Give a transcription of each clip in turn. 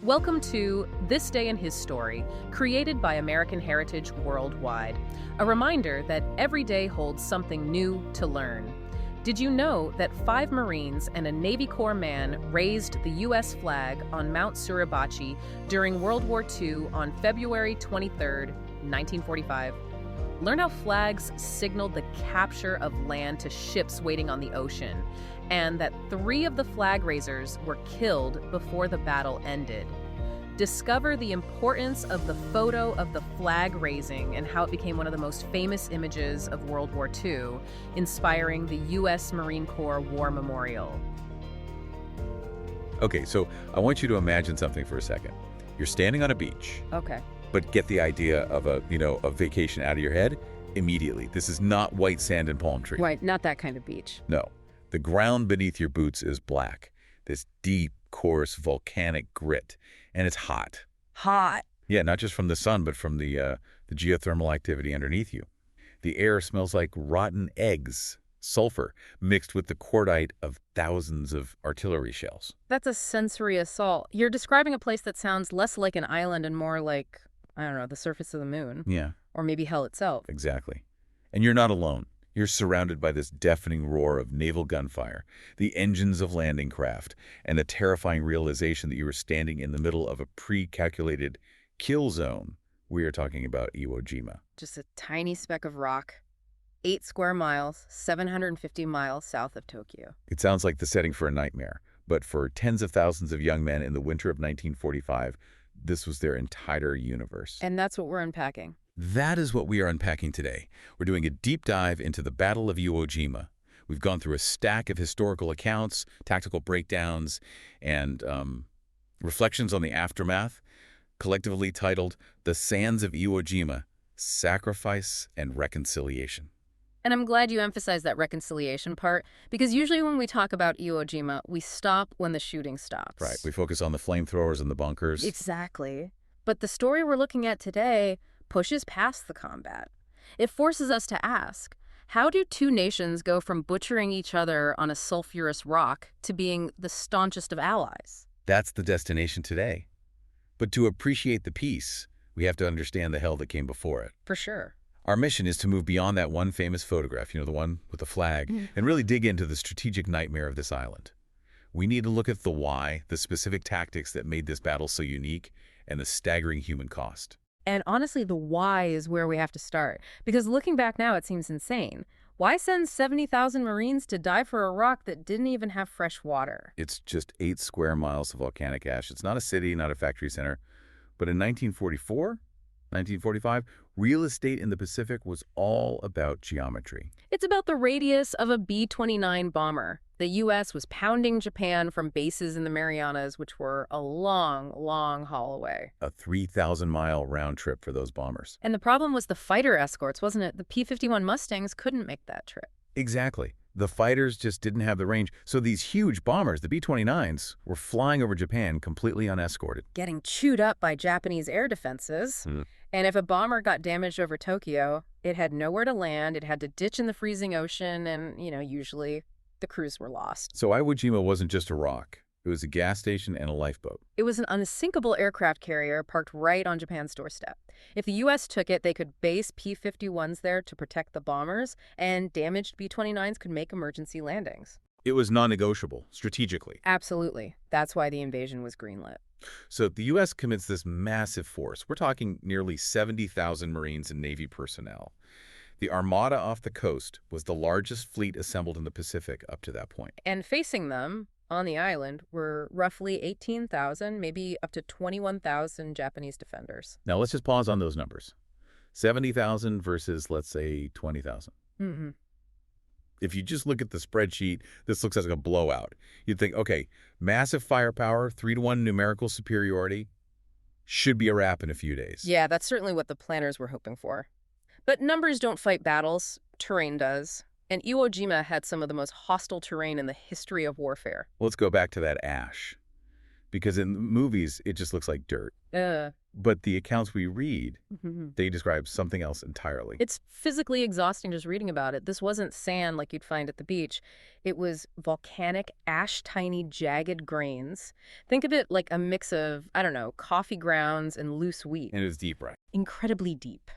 Welcome to This Day in His Story, created by American Heritage Worldwide. A reminder that every day holds something new to learn. Did you know that 5 Marines and a Navy Corps man raised the U.S. flag on Mount Suribachi during World War II on February 23, 1945? Learn how flags signaled the capture of land to ships waiting on the ocean, and that 3 of the flag raisers were killed before the battle ended. Discover the importance of the photo of the flag raising and how it became one of the most famous images of World War II, inspiring the U.S. Marine Corps War Memorial. Okay, so I want you to imagine something for a second. You're standing on a beach. Okay. But get the idea of a vacation out of your head immediately. This is not white sand and palm tree. Right, not that kind of beach. No. The ground beneath your boots is black. This deep, coarse, volcanic grit. And it's hot. Hot. Yeah, not just from the sun, but from the geothermal activity underneath you. The air smells like rotten eggs, sulfur, mixed with the cordite of thousands of artillery shells. That's a sensory assault. You're describing a place that sounds less like an island and more like, I don't know, the surface of the moon. Yeah. Or maybe hell itself. Exactly. And you're not alone. You're surrounded by this deafening roar of naval gunfire, the engines of landing craft, and the terrifying realization that you are standing in the middle of a pre-calculated kill zone. We are talking about Iwo Jima. Just a tiny speck of rock, 8 square miles, 750 miles south of Tokyo. It sounds like the setting for a nightmare, but for tens of thousands of young men in the winter of 1945, this was their entire universe. And that's what we're unpacking. That is what we are unpacking today. We're doing a deep dive into the Battle of Iwo Jima. We've gone through a stack of historical accounts, tactical breakdowns, and reflections on the aftermath, collectively titled The Sands of Iwo Jima, Sacrifice and Reconciliation. And I'm glad you emphasized that reconciliation part, because usually when we talk about Iwo Jima, we stop when the shooting stops. Right. We focus on the flamethrowers and the bunkers. Exactly. But the story we're looking at today pushes past the combat. It forces us to ask, how do 2 nations go from butchering each other on a sulfurous rock to being the staunchest of allies? That's the destination today. But to appreciate the peace, we have to understand the hell that came before it. For sure. Our mission is to move beyond that one famous photograph, the one with the flag, and really dig into the strategic nightmare of this island. We need to look at the why, the specific tactics that made this battle so unique, and the staggering human cost. And honestly, the why is where we have to start. Because looking back now, it seems insane. Why send 70,000 Marines to die for a rock that didn't even have fresh water? It's just 8 square miles of volcanic ash. It's not a city, not a factory center. But in 1944, 1945, real estate in the Pacific was all about geometry. It's about the radius of a B-29 bomber. The U.S. was pounding Japan from bases in the Marianas, which were a long, long haul away. A 3,000-mile round trip for those bombers. And the problem was the fighter escorts, wasn't it? The P-51 Mustangs couldn't make that trip. Exactly. The fighters just didn't have the range. So these huge bombers, the B-29s, were flying over Japan completely unescorted. Getting chewed up by Japanese air defenses. And if a bomber got damaged over Tokyo, it had nowhere to land, it had to ditch in the freezing ocean, and, usually the crews were lost. So Iwo Jima wasn't just a rock. It was a gas station and a lifeboat. It was an unsinkable aircraft carrier parked right on Japan's doorstep. If the U.S. took it, they could base P-51s there to protect the bombers, and damaged B-29s could make emergency landings. It was non-negotiable, strategically. Absolutely. That's why the invasion was greenlit. So the U.S. commits this massive force. We're talking nearly 70,000 Marines and Navy personnel. The Armada off the coast was the largest fleet assembled in the Pacific up to that point. And facing them on the island were roughly 18,000, maybe up to 21,000 Japanese defenders. Now let's just pause on those numbers. 70,000 versus, let's say, 20,000. Mm-hmm. If you just look at the spreadsheet, this looks like a blowout. You'd think, okay, massive firepower, 3-to-1 numerical superiority, should be a wrap in a few days. Yeah, that's certainly what the planners were hoping for. But numbers don't fight battles, terrain does. And Iwo Jima had some of the most hostile terrain in the history of warfare. Let's go back to that ash. because in the movies, it just looks like dirt. But the accounts we read, they describe something else entirely. It's physically exhausting just reading about it. This wasn't sand like you'd find at the beach. It was volcanic, ash-tiny, jagged grains. Think of it like a mix of, I don't know, coffee grounds and loose wheat. And it was deep, right? Incredibly deep.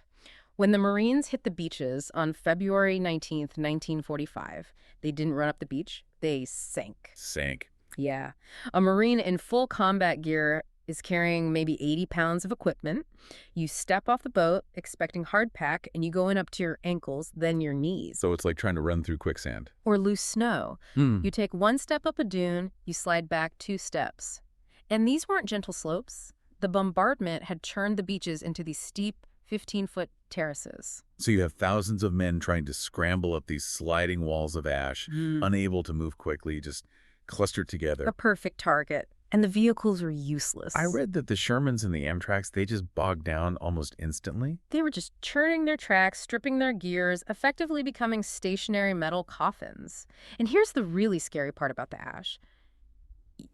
When the Marines hit the beaches on February 19th, 1945, they didn't run up the beach, they sank. Sank. Yeah. A Marine in full combat gear is carrying maybe 80 pounds of equipment. You step off the boat expecting hardpack, and you go in up to your ankles, then your knees. So it's like trying to run through quicksand. Or loose snow. You take one step up a dune, you slide back 2 steps. And these weren't gentle slopes. The bombardment had turned the beaches into these steep 15-foot terraces. So you have thousands of men trying to scramble up these sliding walls of ash, unable to move quickly, just clustered together. A perfect target. And the vehicles were useless. I read that the Shermans and the Amtraks, they just bogged down almost instantly. They were just churning their tracks, stripping their gears, effectively becoming stationary metal coffins. And here's the really scary part about the ash.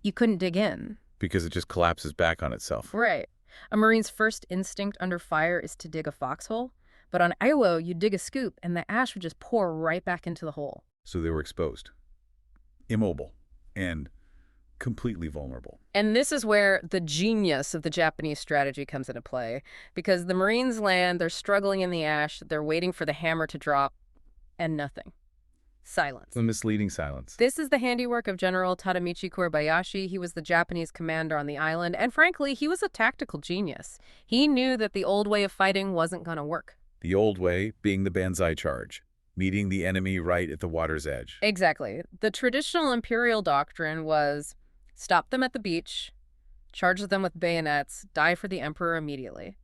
You couldn't dig in. Because it just collapses back on itself. Right. A Marine's first instinct under fire is to dig a foxhole. But on Iwo, you dig a scoop, and the ash would just pour right back into the hole. So they were exposed, immobile, and completely vulnerable. And this is where the genius of the Japanese strategy comes into play. Because the Marines land, they're struggling in the ash, they're waiting for the hammer to drop, and nothing. Silence. The misleading silence. This is the handiwork of General Tadamichi Kuribayashi. He was the Japanese commander on the island, and frankly, he was a tactical genius. He knew that the old way of fighting wasn't going to work. The old way being the banzai charge, meeting the enemy right at the water's edge. Exactly. The traditional imperial doctrine was stop them at the beach, charge them with bayonets, die for the emperor immediately.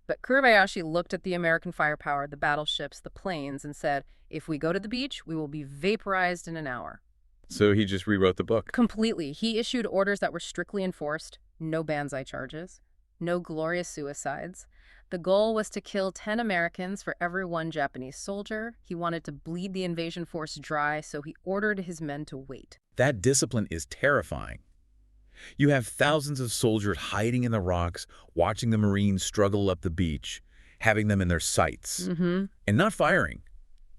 But Kuribayashi looked at the American firepower, the battleships, the planes, and said, if we go to the beach, we will be vaporized in an hour. So he just rewrote the book. Completely. He issued orders that were strictly enforced. No banzai charges. No glorious suicides. The goal was to kill 10 Americans for every 1 Japanese soldier. He wanted to bleed the invasion force dry, so he ordered his men to wait. That discipline is terrifying. You have thousands of soldiers hiding in the rocks, watching the Marines struggle up the beach, having them in their sights, and not firing,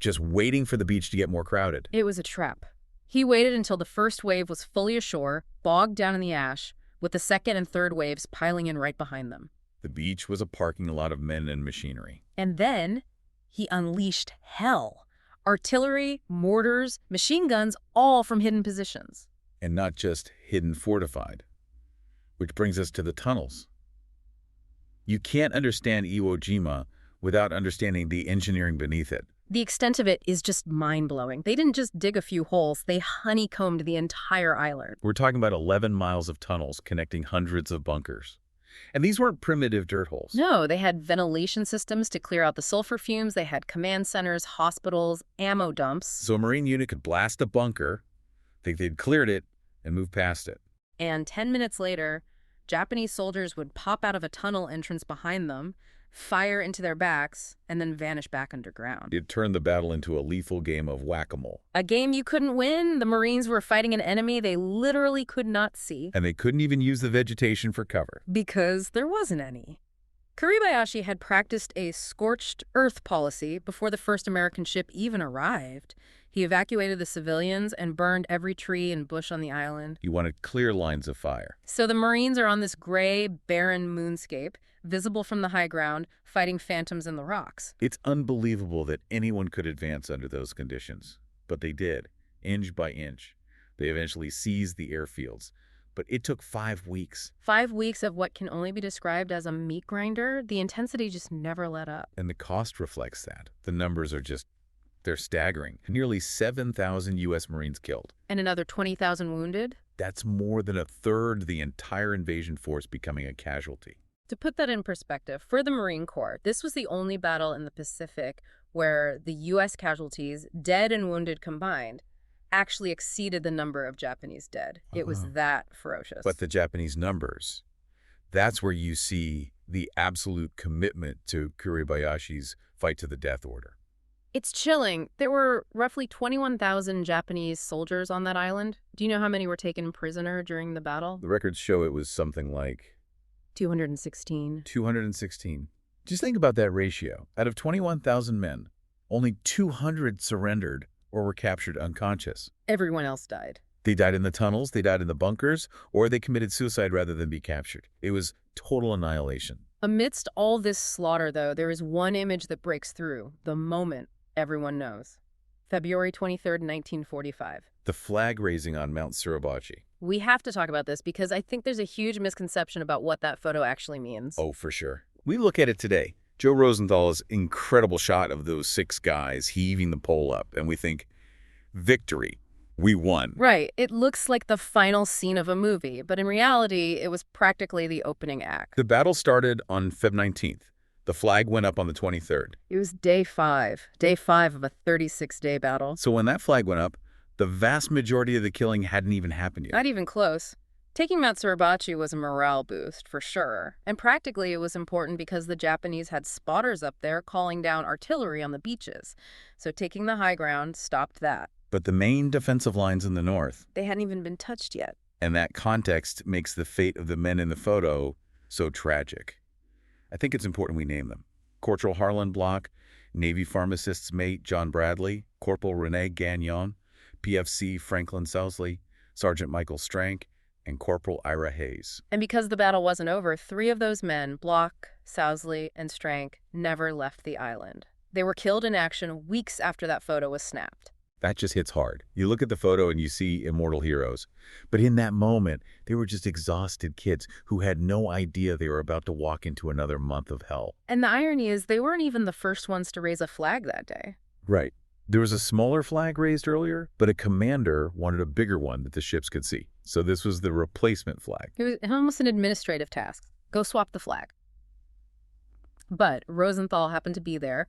just waiting for the beach to get more crowded. It was a trap. He waited until the first wave was fully ashore, bogged down in the ash, with the second and third waves piling in right behind them. The beach was a parking lot of men and machinery. And then he unleashed hell. Artillery, mortars, machine guns, all from hidden positions. And not just hidden fortified. Which brings us to the tunnels. You can't understand Iwo Jima without understanding the engineering beneath it. The extent of it is just mind-blowing. They didn't just dig a few holes, they honeycombed the entire island. We're talking about 11 miles of tunnels connecting hundreds of bunkers. And these weren't primitive dirt holes. No, they had ventilation systems to clear out the sulfur fumes, they had command centers, hospitals, ammo dumps. So a Marine unit could blast a bunker, think they'd cleared it, and move past it. And 10 minutes later, Japanese soldiers would pop out of a tunnel entrance behind them, fire into their backs, and then vanish back underground. It turned the battle into a lethal game of whack-a-mole. A game you couldn't win. The Marines were fighting an enemy they literally could not see. And they couldn't even use the vegetation for cover. Because there wasn't any. Kuribayashi had practiced a scorched earth policy before the first American ship even arrived. He evacuated the civilians and burned every tree and bush on the island. He wanted clear lines of fire. So the Marines are on this gray, barren moonscape, visible from the high ground, fighting phantoms in the rocks. It's unbelievable that anyone could advance under those conditions. But they did, inch by inch. They eventually seized the airfields. But it took 5 weeks. 5 weeks of what can only be described as a meat grinder. The intensity just never let up. And the cost reflects that. The numbers are just, they're staggering. Nearly 7,000 U.S. Marines killed. And another 20,000 wounded? That's more than a third of the entire invasion force becoming a casualty. To put that in perspective, for the Marine Corps, this was the only battle in the Pacific where the U.S. casualties, dead and wounded combined, actually exceeded the number of Japanese dead. It was that ferocious. But the Japanese numbers, that's where you see the absolute commitment to Kuribayashi's fight to the death order. It's chilling. There were roughly 21,000 Japanese soldiers on that island. Do you know how many were taken prisoner during the battle? The records show it was something like 216. 216. Just think about that ratio. Out of 21,000 men, only 200 surrendered or were captured unconscious. Everyone else died. They died in the tunnels, they died in the bunkers, or they committed suicide rather than be captured. It was total annihilation. Amidst all this slaughter, though, there is one image that breaks through, the moment everyone knows. February 23rd, 1945. The flag raising on Mount Suribachi. We have to talk about this because I think there's a huge misconception about what that photo actually means. Oh, for sure. We look at it today. Joe Rosenthal's incredible shot of those 6 guys heaving the pole up, and we think, victory. We won. Right. It looks like the final scene of a movie, but in reality, it was practically the opening act. The battle started on February 19th. The flag went up on the 23rd. It was day 5 of a 36-day battle. So when that flag went up, the vast majority of the killing hadn't even happened yet. Not even close. Taking Mount Suribachi was a morale boost, for sure. And practically it was important because the Japanese had spotters up there calling down artillery on the beaches. So taking the high ground stopped that. But the main defensive lines in the north, They hadn't even been touched yet. and that context makes the fate of the men in the photo so tragic. I think it's important we name them. Corporal Harlan Block, Navy pharmacist's mate John Bradley, Corporal Rene Gagnon, PFC Franklin Sousley, Sergeant Michael Strank, and Corporal Ira Hayes. And because the battle wasn't over, 3 of those men, Block, Sousley, and Strank, never left the island. They were killed in action weeks after that photo was snapped. That just hits hard. You look at the photo and you see immortal heroes. But in that moment, they were just exhausted kids who had no idea they were about to walk into another month of hell. And the irony is they weren't even the first ones to raise a flag that day. Right. There was a smaller flag raised earlier, but a commander wanted a bigger one that the ships could see. So this was the replacement flag. It was almost an administrative task. Go swap the flag. But Rosenthal happened to be there.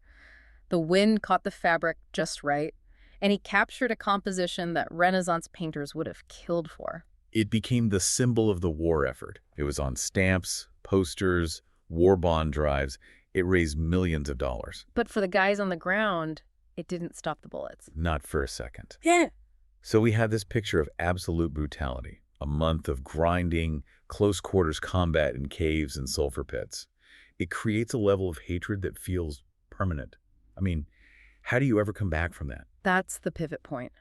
The wind caught the fabric just right, and he captured a composition that Renaissance painters would have killed for. It became the symbol of the war effort. It was on stamps, posters, war bond drives. It raised millions of dollars. But for the guys on the ground, it didn't stop the bullets. Not for a second. Yeah. So we had this picture of absolute brutality, a month of grinding, close quarters combat in caves and sulfur pits. It creates a level of hatred that feels permanent. I mean, how do you ever come back from that? That's the pivot point.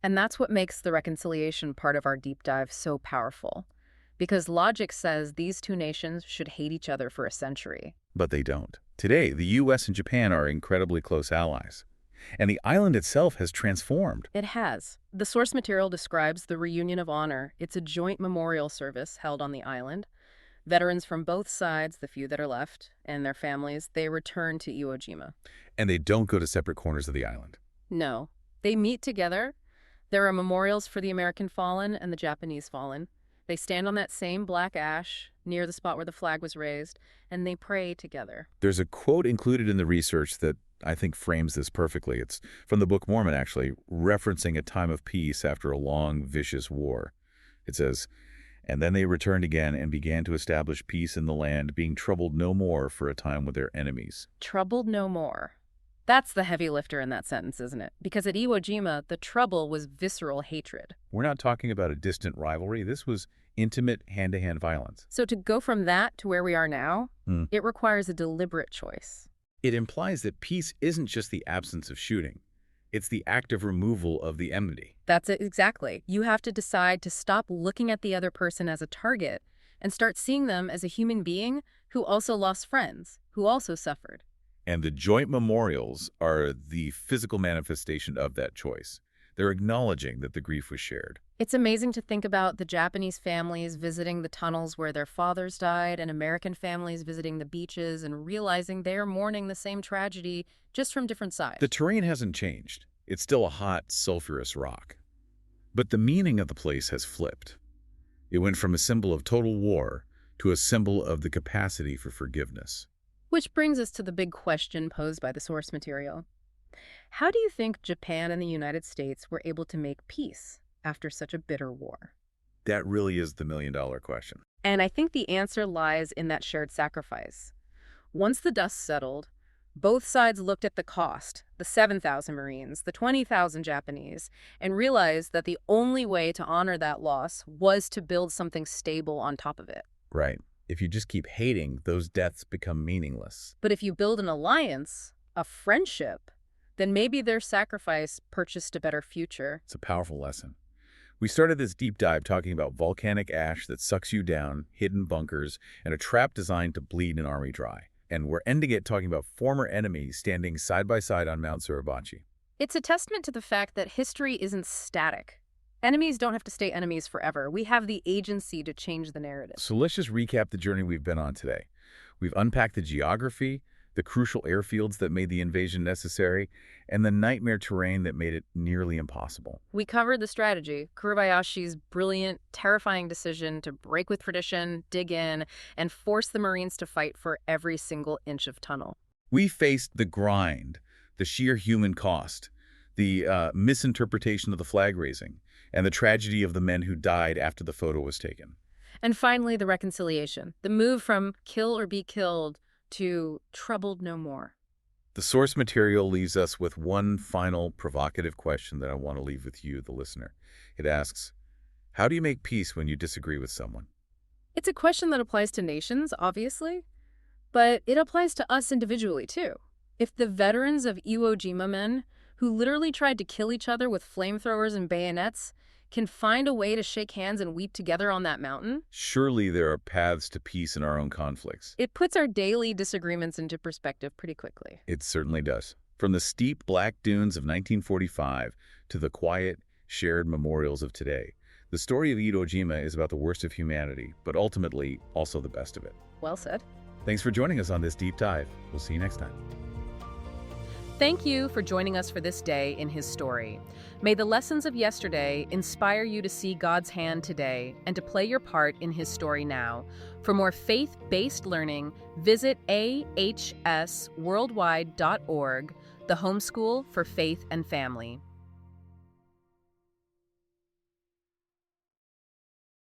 And that's what makes the reconciliation part of our deep dive so powerful. Because logic says these 2 nations should hate each other for a century. But they don't. Today, the U.S. and Japan are incredibly close allies. And the island itself has transformed. It has. The source material describes the Reunion of Honor. It's a joint memorial service held on the island. Veterans from both sides, the few that are left, and their families, they return to Iwo Jima. And they don't go to separate corners of the island. No. They meet together. There are memorials for the American fallen and the Japanese fallen. They stand on that same black ash near the spot where the flag was raised, and they pray together. There's a quote included in the research that I think frames this perfectly. It's from the Book of Mormon, actually, referencing a time of peace after a long, vicious war. It says, "And then they returned again and began to establish peace in the land, being troubled no more for a time with their enemies." Troubled no more. That's the heavy lifter in that sentence, isn't it? Because at Iwo Jima, the trouble was visceral hatred. We're not talking about a distant rivalry. This was intimate, hand-to-hand violence. So to go from that to where we are now, it requires a deliberate choice. It implies that peace isn't just the absence of shooting. It's the active removal of the enmity. That's it, exactly. You have to decide to stop looking at the other person as a target and start seeing them as a human being who also lost friends, who also suffered. And the joint memorials are the physical manifestation of that choice. They're acknowledging that the grief was shared. It's amazing to think about the Japanese families visiting the tunnels where their fathers died and American families visiting the beaches and realizing they're mourning the same tragedy just from different sides. The terrain hasn't changed. It's still a hot, sulfurous rock. But the meaning of the place has flipped. It went from a symbol of total war to a symbol of the capacity for forgiveness. Which brings us to the big question posed by the source material. How do you think Japan and the United States were able to make peace after such a bitter war? That really is the million-dollar question. And I think the answer lies in that shared sacrifice. Once the dust settled, Both sides looked at the cost, the 7,000 Marines, the 20,000 Japanese, and realized that the only way to honor that loss was to build something stable on top of it. Right. If you just keep hating, those deaths become meaningless. But if you build an alliance, a friendship, then maybe their sacrifice purchased a better future. It's a powerful lesson. We started this deep dive talking about volcanic ash that sucks you down, hidden bunkers, and a trap designed to bleed an army dry. And we're ending it talking about former enemies standing side by side on Mount Suribachi. It's a testament to the fact that history isn't static. Enemies don't have to stay enemies forever. We have the agency to change the narrative. So let's just recap the journey we've been on today. We've unpacked the geography, the crucial airfields that made the invasion necessary, and the nightmare terrain that made it nearly impossible. We covered the strategy, Kurobayashi's brilliant, terrifying decision to break with tradition, dig in, and force the Marines to fight for every single inch of tunnel. We faced the grind, the sheer human cost, the misinterpretation of the flag raising, and the tragedy of the men who died after the photo was taken. And finally, the reconciliation, the move from kill or be killed to troubled no more. The source material leaves us with one final provocative question that I want to leave with you, the listener. It asks, how do you make peace when you disagree with someone? It's a question that applies to nations, obviously, but it applies to us individually, too. If the veterans of Iwo Jima men, who literally tried to kill each other with flamethrowers and bayonets, can find a way to shake hands and weep together on that mountain, surely there are paths to peace in our own conflicts. It puts our daily disagreements into perspective pretty quickly. It certainly does. From the steep black dunes of 1945 to the quiet, shared memorials of today, the story of Iwo Jima is about the worst of humanity, but ultimately also the best of it. Well said. Thanks for joining us on this deep dive. We'll see you next time. Thank you for joining us for this day in his story. May the lessons of yesterday inspire you to see God's hand today and to play your part in his story now. For more faith-based learning, visit ahsworldwide.org, the homeschool for faith and family.